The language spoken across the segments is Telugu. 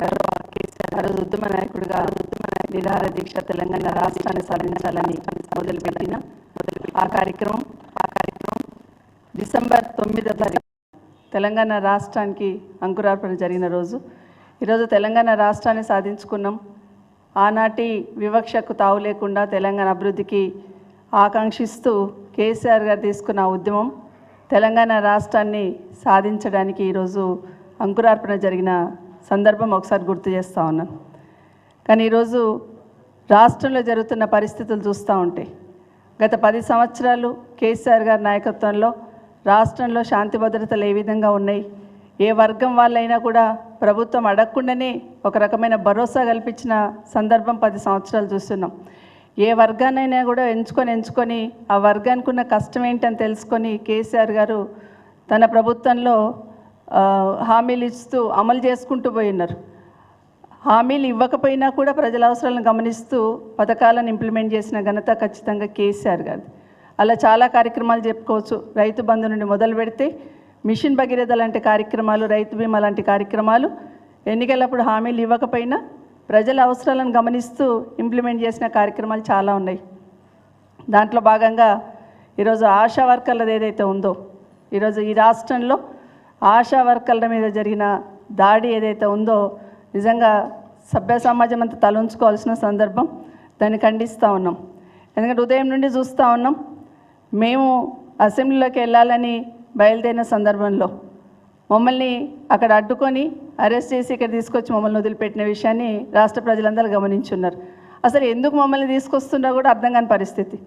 గారు ఉద్యమ నాయకుడిగా నిరాహార దీక్ష తెలంగాణ రాష్ట్రాన్ని సాధించాలని మొదలుపెట్టిన ఆ కార్యక్రమం డిసెంబర్ 9వ తారీఖు తెలంగాణ రాష్ట్రానికి అంకురార్పణ జరిగిన రోజు. ఈరోజు తెలంగాణ రాష్ట్రాన్ని సాధించుకున్నాం. ఆనాటి వివక్షకు తావు లేకుండా తెలంగాణ అభివృద్ధికి ఆకాంక్షిస్తూ కేసీఆర్ గారు తీసుకున్న ఉద్యమం తెలంగాణ రాష్ట్రాన్ని సాధించడానికి ఈరోజు అంకురార్పణ జరిగిన సందర్భం ఒకసారి గుర్తు చేస్తూ ఉన్నాను. కానీ ఈరోజు రాష్ట్రంలో జరుగుతున్న పరిస్థితులు చూస్తూ ఉంటే గత 10 సంవత్సరాలు కేసీఆర్ గారి నాయకత్వంలో రాష్ట్రంలో శాంతి భద్రతలు ఏ విధంగా ఉన్నాయి, ఏ వర్గం వాళ్ళైనా కూడా ప్రభుత్వం అడగకుండానే ఒక రకమైన భరోసా కల్పించిన సందర్భం 10 సంవత్సరాలు చూస్తున్నాం. ఏ వర్గాన్నైనా కూడా ఎంచుకొని ఆ వర్గానికి ఉన్న కష్టం ఏంటని తెలుసుకొని కేసీఆర్ గారు తన ప్రభుత్వంలో హామీలు ఇస్తూ అమలు చేసుకుంటూ పోయినారు. హామీలు ఇవ్వకపోయినా కూడా ప్రజల అవసరాలను గమనిస్తూ పథకాలను ఇంప్లిమెంట్ చేసిన ఘనత ఖచ్చితంగా కేసీఆర్ గారు. అలా చాలా కార్యక్రమాలు చెప్పుకోవచ్చు. రైతు బంధు నుండి మొదలు పెడితే మిషన్ భగీరథ లాంటి కార్యక్రమాలు, రైతు బీమా లాంటి కార్యక్రమాలు ఎన్నికలప్పుడు హామీలు ఇవ్వకపోయినా ప్రజల అవసరాలను గమనిస్తూ ఇంప్లిమెంట్ చేసిన కార్యక్రమాలు చాలా ఉన్నాయి. దాంట్లో భాగంగా ఈరోజు ఆశా వర్కర్లది ఏదైతే ఉందో, ఈరోజు ఈ రాష్ట్రంలో ఆశా వర్కర్ల మీద జరిగిన దాడి ఏదైతే ఉందో నిజంగా సభ్య సమాజం అంతా తలంచుకోవాల్సిన సందర్భం. దాన్ని ఖండిస్తూ ఉన్నాం. ఎందుకంటే ఉదయం నుండి చూస్తూ ఉన్నాం. మేము అసెంబ్లీలోకి వెళ్ళాలని బయలుదేరిన సందర్భంలో మమ్మల్ని అక్కడ అడ్డుకొని అరెస్ట్ చేసి ఇక్కడ తీసుకొచ్చి మమ్మల్ని వదిలిపెట్టిన విషయాన్ని రాష్ట్ర ప్రజలందరూ గమనించున్నారు. అసలు ఎందుకు మమ్మల్ని తీసుకొస్తున్నా కూడా అర్థం కాని పరిస్థితి.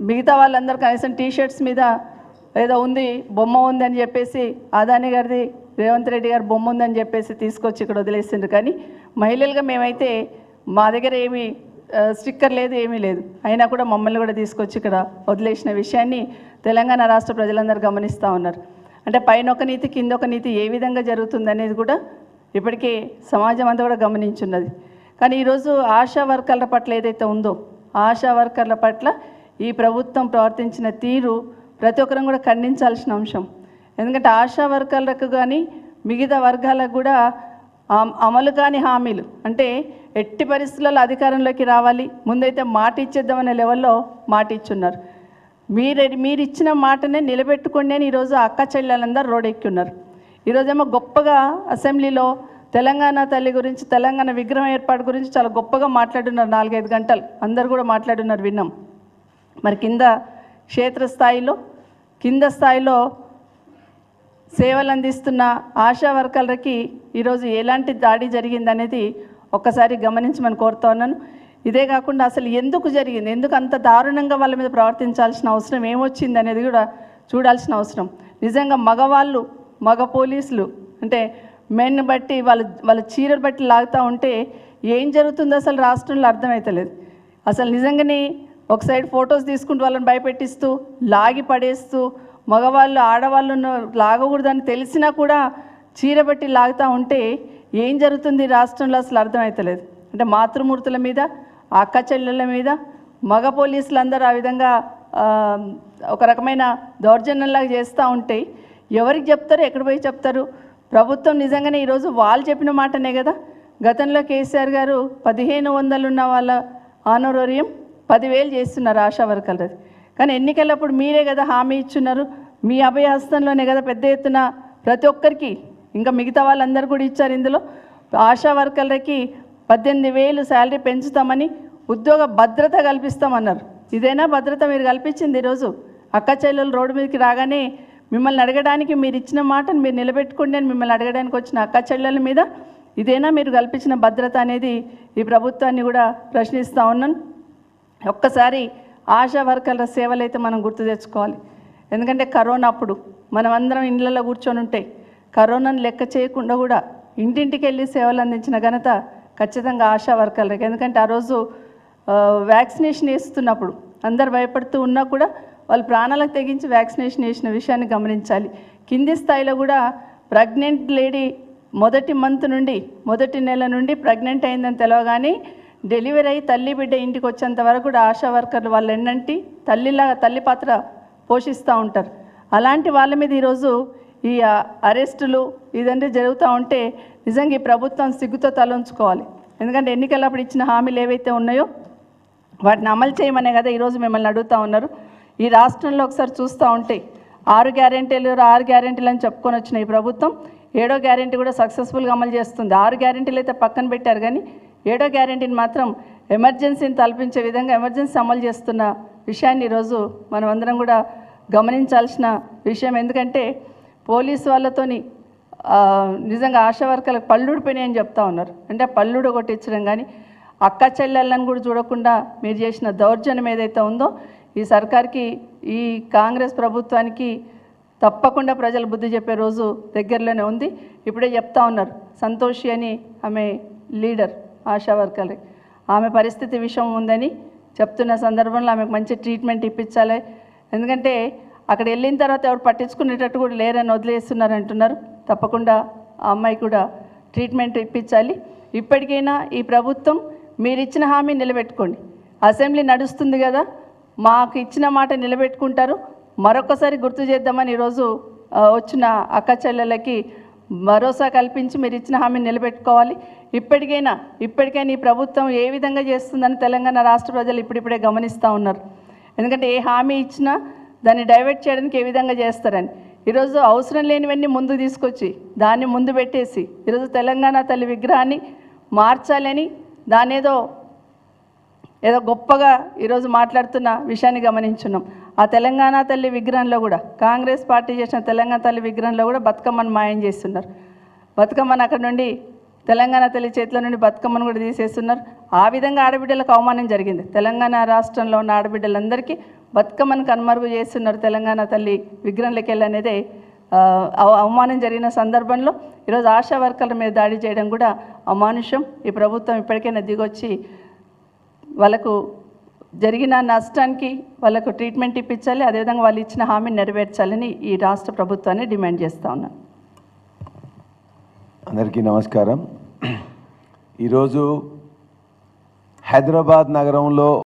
మిగతా వాళ్ళందరూ కనీసం టీషర్ట్స్ మీద ఏదో ఉంది, బొమ్మ ఉంది అని చెప్పేసి అదాని గారిది, రేవంత్ రెడ్డి గారి బొమ్మ ఉందని చెప్పేసి తీసుకొచ్చి ఇక్కడ వదిలేసిండ్రు. కానీ మహిళలుగా మేమైతే మా దగ్గర ఏమీ స్టిక్కర్ లేదు, ఏమీ లేదు. అయినా కూడా మమ్మల్ని కూడా తీసుకొచ్చి ఇక్కడ వదిలేసిన విషయాన్ని తెలంగాణ రాష్ట్ర ప్రజలందరూ గమనిస్తూ ఉన్నారు. అంటే పైన ఒక నీతి, కింద ఒక నీతి ఏ విధంగా జరుగుతుంది అనేది కూడా ఇప్పటికే సమాజం అంతా కూడా గమనించున్నది. కానీ ఈరోజు ఆశా వర్కర్ల పట్ల ఏదైతే ఉందో, ఆశా వర్కర్ల పట్ల ఈ ప్రభుత్వం ప్రవర్తించిన తీరు ప్రతి ఒక్కరం కూడా ఖండించాల్సిన అంశం. ఎందుకంటే ఆశా వర్కర్లకు కానీ మిగతా వర్గాలకు కూడా అమలు కాని హామీలు, అంటే ఎట్టి పరిస్థితులలో అధికారంలోకి రావాలి, ముందైతే మాట ఇచ్చేద్దామనే లెవెల్లో మాట ఇచ్చున్నారు. మీరు ఇచ్చిన మాటనే నిలబెట్టుకోండి అని ఈరోజు అక్క చెల్లెలందరూ రోడ్డెక్కి ఉన్నారు. ఈరోజేమో గొప్పగా అసెంబ్లీలో తెలంగాణ తల్లి గురించి, తెలంగాణ విగ్రహం ఏర్పాటు గురించి చాలా గొప్పగా మాట్లాడున్నారు. 4-5 గంటలు అందరు కూడా మాట్లాడున్నారు, విన్నాం. మరి క్షేత్రస్థాయిలో కింద స్థాయిలో సేవలు అందిస్తున్న ఆశా వర్కర్లకి ఈరోజు ఎలాంటి దాడి జరిగిందనేది ఒక్కసారి గమనించమని కోరుతా ఉన్నాను. ఇదే కాకుండా అసలు ఎందుకు జరిగింది, ఎందుకు అంత దారుణంగా వాళ్ళ మీద ప్రవర్తించాల్సిన అవసరం ఏమొచ్చింది అనేది కూడా చూడాల్సిన అవసరం. నిజంగా మగ పోలీసులు అంటే మెన్ బట్టి వాళ్ళ చీరలు బట్టి లాగుతూ ఉంటే ఏం జరుగుతుందో అసలు రాష్ట్రంలో అర్థమవుతలేదు. అసలు నిజంగానే ఒక సైడ్ ఫొటోస్ తీసుకుంటూ వాళ్ళని భయపెట్టిస్తూ లాగి పడేస్తూ, మగవాళ్ళు ఆడవాళ్ళను లాగకూడదని తెలిసినా కూడా చీర బట్టి లాగుతూ ఉంటే ఏం జరుగుతుంది రాష్ట్రంలో అసలు అర్థమవుతలేదు. అంటే మాతృమూర్తుల మీద, అక్క చెల్లెళ్ళ మీద మగ పోలీసులందరూ ఆ విధంగా ఒక రకమైన దౌర్జన్యంలాగా చేస్తూ ఉంటే ఎవరికి చెప్తారు, ఎక్కడ పోయి చెప్తారు? ప్రభుత్వం నిజంగానే ఈరోజు వాళ్ళు చెప్పిన మాటనే కదా. గతంలో కేసీఆర్ గారు 1500 ఉన్న వాళ్ళ ఆనరోరియం 10,000 చేస్తున్నారు ఆశా వర్కర్లది. కానీ ఎన్నికలప్పుడు మీరే కదా హామీ ఇచ్చున్నారు. మీ అభయహస్తంలోనే కదా పెద్ద ఎత్తున ప్రతి ఒక్కరికి, ఇంకా మిగతా వాళ్ళందరూ కూడా ఇచ్చారు. ఇందులో ఆశా వర్కర్లకి 18,000 శాలరీ పెంచుతామని, ఉద్యోగ భద్రత కల్పిస్తామన్నారు. ఇదేనా భద్రత మీరు కల్పించింది? ఈరోజు అక్క చెల్లెలు రోడ్డు మీదకి రాగానే మిమ్మల్ని అడగడానికి, మీరు ఇచ్చిన మాటను మీరు నిలబెట్టుకోండి అని మిమ్మల్ని అడగడానికి వచ్చిన అక్క చెల్లెల మీద ఇదేనా మీరు కల్పించిన భద్రత అనేది ఈ ప్రభుత్వాన్ని కూడా ప్రశ్నిస్తూ ఉన్నాను. ఒక్కసారి ఆశా వర్కర్ల సేవలు అయితే మనం గుర్తు తెచ్చుకోవాలి. ఎందుకంటే కరోనా అప్పుడు మనం అందరం ఇళ్ళల్లో కూర్చొని ఉంటే కరోనాను లెక్క చేయకుండా కూడా ఇంటింటికి వెళ్ళి సేవలు అందించిన ఘనత ఖచ్చితంగా ఆశా వర్కర్లకి. ఎందుకంటే ఆ రోజు వ్యాక్సినేషన్ వేస్తున్నప్పుడు అందరు భయపడుతూ ఉన్నా కూడా వాళ్ళు ప్రాణాలకు తెగించి వ్యాక్సినేషన్ వేసిన విషయాన్ని గమనించాలి. కింది స్థాయిలో కూడా ప్రెగ్నెంట్ లేడీ మొదటి నెల నుండి ప్రెగ్నెంట్ అయిందని తెలవగానే డెలివరీ అయ్యి తల్లి బిడ్డ ఇంటికి వచ్చేంత వరకు కూడా ఆశా వర్కర్లు వాళ్ళు తల్లి పాత్ర పోషిస్తూ ఉంటారు. అలాంటి వాళ్ళ మీద ఈరోజు ఈ అరెస్టులు ఇదంటే జరుగుతూ ఉంటే నిజంగా ఈ ప్రభుత్వం సిగ్గుతో తలంచుకోవాలి. ఎందుకంటే ఎన్నికలప్పుడు ఇచ్చిన హామీలు ఏవైతే ఉన్నాయో వాటిని అమలు చేయమనే కదా ఈరోజు మిమ్మల్ని అడుగుతూ ఉన్నారు. ఈ రాష్ట్రంలో ఒకసారి చూస్తూ ఉంటే 6 గ్యారెంటీలు అని చెప్పుకొని వచ్చిన ఈ ప్రభుత్వం 7వ గ్యారెంటీ కూడా సక్సెస్ఫుల్గా అమలు చేస్తుంది. 6 గ్యారెంటీలు అయితే పక్కన పెట్టారు, కానీ 7వ గ్యారెంటీని మాత్రం ఎమర్జెన్సీని తలపించే విధంగా ఎమర్జెన్సీ అమలు చేస్తున్న విషయాన్ని ఈరోజు మనం అందరం కూడా గమనించాల్సిన విషయం. ఎందుకంటే పోలీసు వాళ్ళతోని నిజంగా ఆశా వర్కర్లకు పళ్ళుడిపోయినాయని చెప్తా ఉన్నారు. అంటే పళ్ళుడు కొట్టించడం కానీ అక్క చెల్లెళ్ళని కూడా చూడకుండా మీరు చేసిన దౌర్జన్యం ఏదైతే ఉందో ఈ సర్కార్కి, ఈ కాంగ్రెస్ ప్రభుత్వానికి తప్పకుండా ప్రజలు బుద్ధి చెప్పే రోజు దగ్గరలోనే ఉంది. ఇప్పుడే చెప్తా ఉన్నారు, సంతోషి అని ఆమె లీడర్ ఆశా వర్కర్లు, ఆమె పరిస్థితి విషయం ఉందని చెప్తున్న సందర్భంలో ఆమెకు మంచి ట్రీట్మెంట్ ఇప్పించాలి. ఎందుకంటే అక్కడ వెళ్ళిన తర్వాత ఎవరు పట్టించుకునేటట్టు కూడా లేరని వదిలేస్తున్నారు అంటున్నారు. తప్పకుండా ఆ అమ్మాయి కూడా ట్రీట్మెంట్ ఇప్పించాలి. ఇప్పటికైనా ఈ ప్రభుత్వం మీరు ఇచ్చిన హామీ నిలబెట్టుకోండి. అసెంబ్లీ నడుస్తుంది కదా, మాకు ఇచ్చిన మాట నిలబెట్టుకుంటారు. మరొకసారి గుర్తు చేద్దామని ఈరోజు వచ్చిన అక్క చెల్లెలకి భరోసా కల్పించి మీరు ఇచ్చిన హామీని నిలబెట్టుకోవాలి. ఇప్పటికైనా ఈ ప్రభుత్వం ఏ విధంగా చేస్తుందని తెలంగాణ రాష్ట్ర ప్రజలు ఇప్పుడిప్పుడే గమనిస్తూ ఉన్నారు. ఎందుకంటే ఏ హామీ ఇచ్చినా దాన్ని డైవర్ట్ చేయడానికి ఏ విధంగా చేస్తారని ఈరోజు అవసరం లేనివన్నీ ముందు తీసుకొచ్చి దాన్ని ముందు పెట్టేసి ఈరోజు తెలంగాణ తల్లి విగ్రహాన్ని మార్చాలని దాని ఏదో గొప్పగా ఈరోజు మాట్లాడుతున్న విషయాన్ని గమనించున్నాం. ఆ తెలంగాణ తల్లి విగ్రహంలో కూడా కాంగ్రెస్ పార్టీ చేసిన తెలంగాణ తల్లి విగ్రహంలో కూడా బతుకమ్మను మాయం చేస్తున్నారు. బతుకమ్మను అక్కడ నుండి తెలంగాణ తల్లి చేతిలో నుండి బతుకమ్మను కూడా తీసేస్తున్నారు. ఆ విధంగా ఆడబిడ్డలకు అవమానం జరిగింది. తెలంగాణ రాష్ట్రంలో ఉన్న ఆడబిడ్డలందరికీ బతుకమ్మను కనుమరుగు చేస్తున్నారు. తెలంగాణ తల్లి విగ్రహంలోకి వెళ్ళనేదే అవమానం జరిగిన సందర్భంలో ఈరోజు ఆశా వర్కర్ల మీద దాడి చేయడం కూడా అమానుషం. ఈ ప్రభుత్వం ఇప్పటికైనా దిగొచ్చి వాళ్ళకు జరిగిన నష్టానికి వాళ్ళకు ట్రీట్మెంట్ ఇప్పించాలి. అదేవిధంగా వాళ్ళు ఇచ్చిన హామీని నెరవేర్చాలని ఈ రాష్ట్ర ప్రభుత్వాన్ని డిమాండ్ చేస్తూ ఉన్నాను. అందరికీ నమస్కారం. ఈరోజు హైదరాబాద్ నగరంలో